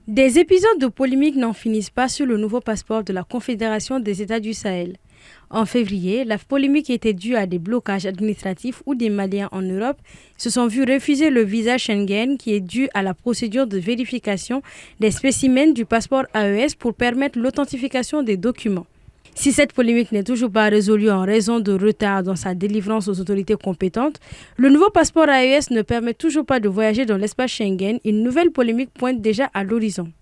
Des épisodes de polémique n'en finissent pas sur le nouveau passeport de la Confédération des États du Sahel. En février, la polémique était due à des blocages administratifs où des Maliens en Europe se sont vus refuser le visa Schengen qui est dû à la procédure de vérification des spécimens du passeport AES pour permettre l'authentification des documents. Si cette polémique n'est toujours pas résolue en raison de retard dans sa délivrance aux autorités compétentes, le nouveau passeport AES ne permet toujours pas de voyager dans l'espace Schengen. Une nouvelle polémique pointe déjà à l'horizon.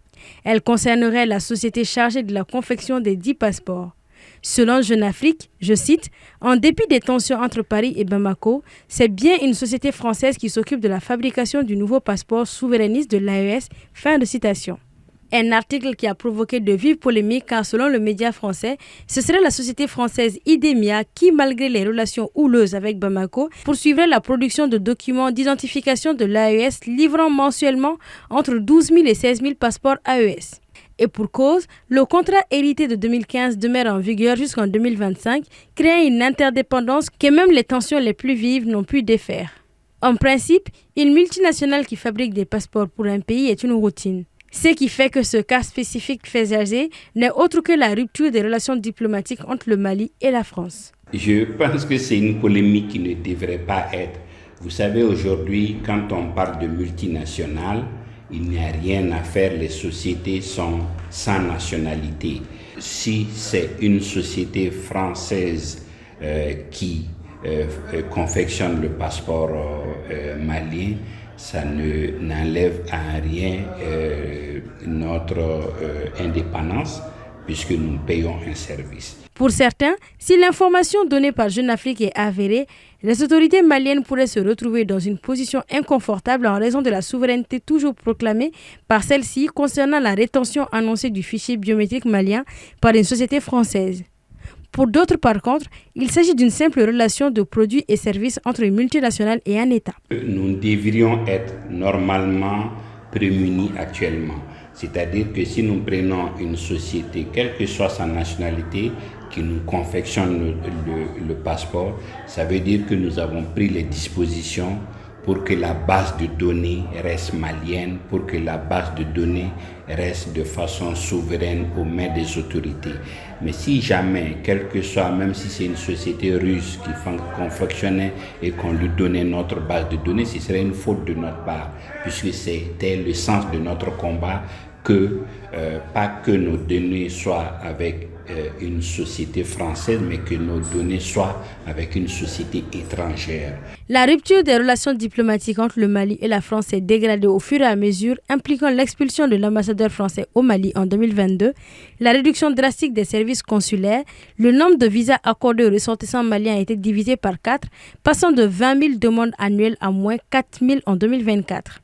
Elle concernerait la société chargée de la confection des 10 passeports. Selon Jeune Afrique, je cite, « En dépit des tensions entre Paris et Bamako, c'est bien une société française qui s'occupe de la fabrication du nouveau passeport souverainiste de l'AES. » Fin de citation. Un article qui a provoqué de vives polémiques car selon le média français, ce serait la société française Idemia qui, malgré les relations houleuses avec Bamako, poursuivrait la production de documents d'identification de l'AES livrant mensuellement entre 12 000 et 16 000 passeports AES. Et pour cause, le contrat hérité de 2015 demeure en vigueur jusqu'en 2025, créant une interdépendance que même les tensions les plus vives n'ont pu défaire. En principe, une multinationale qui fabrique des passeports pour un pays est une routine. Ce qui fait que ce cas spécifique fait jaser n'est autre que la rupture des relations diplomatiques entre le Mali et la France. Je pense que c'est une polémique qui ne devrait pas être. Vous savez, aujourd'hui, quand on parle de multinationales, il n'y a rien à faire, les sociétés sont sans nationalité. Si c'est une société française qui confectionne le passeport malien, ça n'enlève en rien notre indépendance puisque nous payons un service. Pour certains, si l'information donnée par Jeune Afrique est avérée, les autorités maliennes pourraient se retrouver dans une position inconfortable en raison de la souveraineté toujours proclamée par celle-ci concernant la rétention annoncée du fichier biométrique malien par une société française. Pour d'autres, par contre, il s'agit d'une simple relation de produits et services entre une multinationale et un État. Nous devrions être normalement prémunis actuellement. C'est-à-dire que si nous prenons une société, quelle que soit sa nationalité, qui nous confectionne le passeport, ça veut dire que nous avons pris les dispositions pour que la base de données reste malienne, pour que la base de données reste de façon souveraine aux mains des autorités. Mais si jamais, quel que soit, même si c'est une société russe qui confectionnait et qu'on lui donnait notre base de données, ce serait une faute de notre part, puisque c'était le sens de notre combat que pas que nos données soient avec une société française, mais que nos données soient avec une société étrangère. La rupture des relations diplomatiques entre le Mali et la France s'est dégradée au fur et à mesure, impliquant l'expulsion de l'ambassadeur français au Mali en 2022, la réduction drastique des services consulaires, le nombre de visas accordés aux ressortissants maliens a été divisé par 4, passant de 20 000 demandes annuelles à moins 4 000 en 2024.